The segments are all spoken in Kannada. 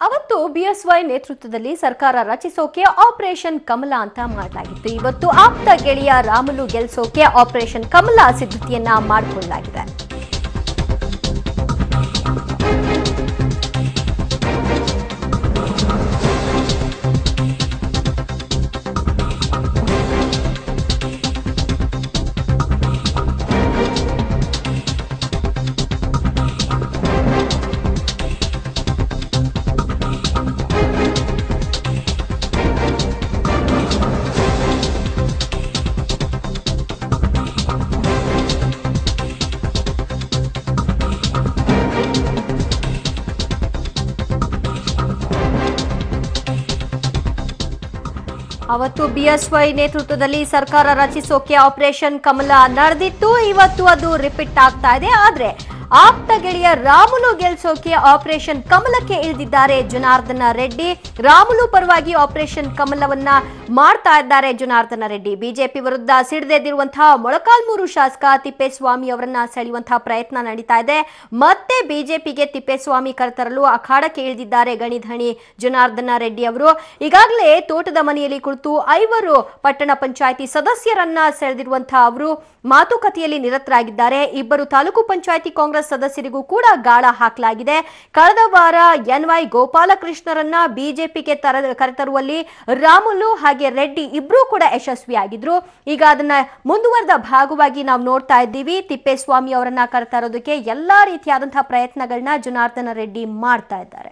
ಅವತ್ತು ಬಿಎಸ್ವೈ ನೇತೃತ್ವದಲ್ಲಿ ಸರ್ಕಾರ ರಚಿಸೋಕೆ ಆಪರೇಷನ್ ಕಮಲ ಅಂತ ಮಾಡಲಾಗಿತ್ತು. ಇವತ್ತು ಆಪ್ತ ಗೆಳೆಯ ರಾಮುಲು ಗೆಲ್ಸೋಕೆ ಆಪರೇಷನ್ ಕಮಲ ಸಿದ್ಧತೆಯನ್ನ ಮಾಡಿಕೊಳ್ಳಲಾಗಿದೆ. ಅವತ್ತು ಬಿಎಸ್ವೈ ನೇತೃತ್ವದಲ್ಲಿ ಸರ್ಕಾರ ರಚಿಸೋಕೆ ಆಪರೇಷನ್ ಕಮಲ ನಡೆದಿತ್ತು. ಇವತ್ತು ಅದು ರಿಪೀಟ್ ಆಗ್ತಾ ಇದೆ. ಆದ್ರೆ ಆಪ್ತ ಗೆಳೆಯ ರಾಮುಲು ಗೆಲ್ಸೋಕೆ ಆಪರೇಷನ್ ಕಮಲಕ್ಕೆ ಇಳಿದಿದ್ದಾರೆ ಜನಾರ್ದನ ರೆಡ್ಡಿ. ರಾಮುಲು ಪರವಾಗಿ ಆಪರೇಷನ್ ಕಮಲವನ್ನ ಮಾಡ್ತಾ ಇದ್ದಾರೆ ಜನಾರ್ದನ ರೆಡ್ಡಿ. ಬಿಜೆಪಿ ವಿರುದ್ಧ ಸಿಡಿದೆದ್ದಿರುವಂತಹ ಮೊಳಕಾಲ್ಮೂರು ಶಾಸಕ ತಿಪ್ಪೇಸ್ವಾಮಿ ಅವರನ್ನ ಸೆಳೆಯುವಂತಹ ಪ್ರಯತ್ನ ನಡೀತಾ ಇದೆ. ಮತ್ತೆ ಬಿಜೆಪಿಗೆ ತಿಪ್ಪೇಸ್ವಾಮಿ ಕರೆತರಲು ಅಖಾಡಕ್ಕೆ ಇಳಿದಿದ್ದಾರೆ ಗಣಿಧಣಿ ಜನಾರ್ದನ ರೆಡ್ಡಿ ಅವರು. ಈಗಾಗಲೇ ತೋಟದ ಮನೆಯಲ್ಲಿ ಕುಳಿತು 5 ಪಟ್ಟಣ ಪಂಚಾಯಿತಿ ಸದಸ್ಯರನ್ನ ಸೆಳೆದಿರುವಂತಹ ಅವರು ಮಾತುಕತೆಯಲ್ಲಿ ನಿರತರಾಗಿದ್ದಾರೆ. 2 ತಾಲೂಕು ಪಂಚಾಯಿತಿ ಕಾಂಗ್ರೆಸ್ ಸದಸ್ಯರಿಗೂ ಕೂಡ ಗಾಳ ಹಾಕಲಾಗಿದೆ. ಕಳೆದ ವಾರ ಎನ್ವೈ ಗೋಪಾಲಕೃಷ್ಣರನ್ನ ಬಿಜೆಪಿಗೆ ಕರೆತರುವಲ್ಲಿ ರಾಮುಲು ಹಾಗೆ ರೆಡ್ಡಿ ಇಬ್ರು ಕೂಡ ಯಶಸ್ವಿಯಾಗಿದ್ರು. ಈಗ ಅದನ್ನ ಮುಂದುವರೆದ ಭಾಗವಾಗಿ ನಾವು ನೋಡ್ತಾ ಇದ್ದೀವಿ. ತಿಪ್ಪೇಸ್ವಾಮಿ ಅವರನ್ನ ಕರೆತರೋದಕ್ಕೆ ಎಲ್ಲಾ ರೀತಿಯಾದಂತಹ ಪ್ರಯತ್ನಗಳನ್ನ ಜನಾರ್ದನ ರೆಡ್ಡಿ ಮಾಡ್ತಾ ಇದ್ದಾರೆ.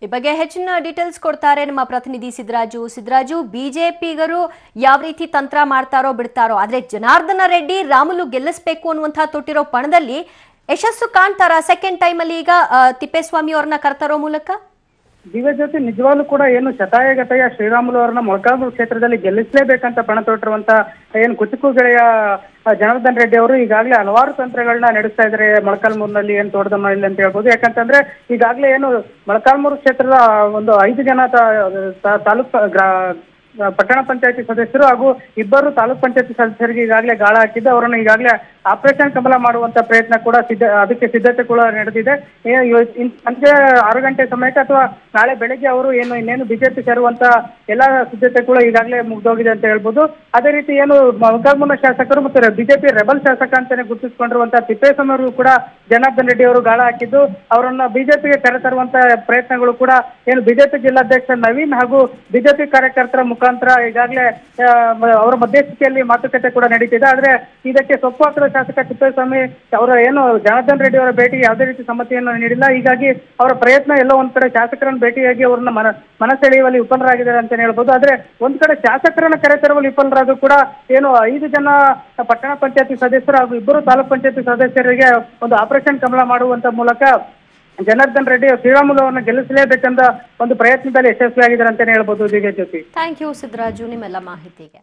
ಈ ಬಗ್ಗೆ ಹೆಚ್ಚಿನ ಡೀಟೇಲ್ಸ್ ಕೊಡ್ತಾರೆ ನಮ್ಮ ಪ್ರತಿನಿಧಿ ಸಿದ್ದರಾಜು. ಬಿಜೆಪಿಗರು ಯಾವ ರೀತಿ ತಂತ್ರ ಮಾಡ್ತಾರೋ ಬಿಡ್ತಾರೋ, ಆದ್ರೆ ಜನಾರ್ದನ ರೆಡ್ಡಿ ರಾಮುಲು ಗೆಲ್ಲಿಸಬೇಕು ಅನ್ನುವಂತಹ ತೊಟ್ಟಿರೋ ಪಣದಲ್ಲಿ ಯಶಸ್ಸು ಕಾಣ್ತಾರ ಸೆಕೆಂಡ್ ಟೈಮ್ ಅಲ್ಲಿ ಈಗ ತಿಪ್ಪೇಸ್ವಾಮಿ ಅವ್ರನ್ನ ಕರೆತರೋ ಮೂಲಕ? ದಿವ್ಯ ಜೊತೆ ನಿಜವಾಗ್ಲೂ ಕೂಡ ಏನು ಶತಾಯಗತಾಯ ಶ್ರೀರಾಮುಲು ಅವರನ್ನ ಮೊಳಕಾಲ್ಮೂರು ಕ್ಷೇತ್ರದಲ್ಲಿ ಗೆಲ್ಲಿಸಲೇಬೇಕಂತ ಪಣ ತೊಟ್ಟಿರುವಂತ ಏನು ಕುಚುಕು ಗೆಳೆಯ ಜನಾರ್ದನ್ ರೆಡ್ಡಿ ಅವರು ಈಗಾಗಲೇ ಹಲವಾರು ತಂತ್ರಗಳನ್ನ ನಡೆಸ್ತಾ ಇದ್ದಾರೆ ಮೊಳಕಾಲ್ಮೂರಿನಲ್ಲಿ ಏನು ತೋಟದ ಮನೆಯಲ್ಲಿ ಅಂತ ಹೇಳ್ಬೋದು. ಯಾಕಂತಂದ್ರೆ ಈಗಾಗಲೇ ಏನು ಮೊಳಕಾಲ್ಮೂರು ಕ್ಷೇತ್ರದ ಒಂದು 5 ಜನ ತಾಲೂಕು ಪಟ್ಟಣ ಪಂಚಾಯತಿ ಸದಸ್ಯರು ಹಾಗೂ 2 ತಾಲೂಕ್ ಪಂಚಾಯತಿ ಸದಸ್ಯರಿಗೆ ಈಗಾಗಲೇ ಗಾಳ ಹಾಕಿದ್ದು ಅವರನ್ನು ಈಗಾಗಲೇ ಆಪರೇಷನ್ ಕಮಲ ಮಾಡುವಂತ ಪ್ರಯತ್ನ ಕೂಡ ಅದಕ್ಕೆ ಸಿದ್ಧತೆ ಕೂಡ ನಡೆದಿದೆ. ಸಂಜೆ 6 ಗಂಟೆ ಸಮಯಕ್ಕೆ ಅಥವಾ ನಾಳೆ ಬೆಳಗ್ಗೆ ಅವರು ಇನ್ನೇನು ಬಿಜೆಪಿ ಸೇರುವಂತ ಎಲ್ಲಾ ಸಿದ್ಧತೆ ಕೂಡ ಈಗಾಗಲೇ ಮುಗಿದೋಗಿದೆ ಅಂತ ಹೇಳ್ಬೋದು. ಅದೇ ರೀತಿ ಏನು ಮೊಳಕಾಲ್ಮೂರಿನ ಶಾಸಕರು ಮತ್ತು ಬಿಜೆಪಿ ರೆಬಲ್ ಶಾಸಕ ಅಂತಾನೆ ಗುರುತಿಸಿಕೊಂಡಿರುವಂತಹ ತಿಪ್ಪೇಸ್ವಾಮಿ ಅವರು ಕೂಡ ಜನಾರ್ದನ್ ರೆಡ್ಡಿ ಅವರು ಗಾಳ ಹಾಕಿದ್ದು ಅವರನ್ನ ಬಿಜೆಪಿಗೆ ಕರೆತರುವಂತ ಪ್ರಯತ್ನಗಳು ಕೂಡ ಏನು ಬಿಜೆಪಿ ಜಿಲ್ಲಾಧ್ಯಕ್ಷ ನವೀನ್ ಹಾಗೂ ಬಿಜೆಪಿ ಕಾರ್ಯಕರ್ತರ ಮುಖಾಂತರ ಈಗಾಗಲೇ ಅವರ ಮಧ್ಯಸ್ಥಿತಿಯಲ್ಲಿ ಮಾತುಕತೆ ಕೂಡ ನಡೀತಿದೆ. ಆದ್ರೆ ಇದಕ್ಕೆ ಸೊಪ್ಪು ಹಾಕಿದ ಶಾಸಕ ತಿಪ್ಪೇಸ್ವಾಮಿ ಅವರ ಏನು ಜನಾರ್ದನ್ ರೆಡ್ಡಿ ಅವರ ಭೇಟಿಗೆ ಯಾವುದೇ ರೀತಿ ಸಮ್ಮತಿಯನ್ನು ನೀಡಿಲ್ಲ. ಹೀಗಾಗಿ ಅವರ ಪ್ರಯತ್ನ ಎಲ್ಲೋ ಒಂದ್ ಕಡೆ ಶಾಸಕರನ್ನ ಭೇಟಿಯಾಗಿ ಅವರನ್ನ ಮನಸೆಳೆಯುವಲ್ಲಿ ವಿಫಲರಾಗಿದ್ದಾರೆ ಅಂತ ಹೇಳ್ಬೋದು. ಆದ್ರೆ ಒಂದ್ ಕಡೆ ಶಾಸಕರನ್ನ ಕರೆತರುವಲ್ಲಿ ವಿಫಲರಾದ್ರು ಕೂಡ ಏನು 5 ಜನ ಪಟ್ಟಣ ಪಂಚಾಯತಿ ಸದಸ್ಯರು ಹಾಗೂ 2 ತಾಲೂಕ್ ಪಂಚಾಯತಿ ಸದಸ್ಯರಿಗೆ ಒಂದು ಆಪರೇಷನ್ ಕಮಲ ಮಾಡುವಂತ ಮೂಲಕ ಜನಾರ್ದನ್ ರೆಡ್ಡಿ ಶ್ರೀರಾಮುಲು ಅವರನ್ನ ಗೆಲ್ಲಿಸಲೇಬೇಕೆಂದ ಒಂದು ಪ್ರಯತ್ನದಲ್ಲಿ ಯಶಸ್ವಿಯಾಗಿದ್ದಾರೆ ಅಂತಾನೆ ಹೇಳ್ಬೋದು. ದಿವ್ಯ ಜ್ಯೋತಿ, ಥ್ಯಾಂಕ್ ಯು ಸಿದ್ದರಾಜು ನಿಮ್ಮೆಲ್ಲ ಮಾಹಿತಿಗೆ.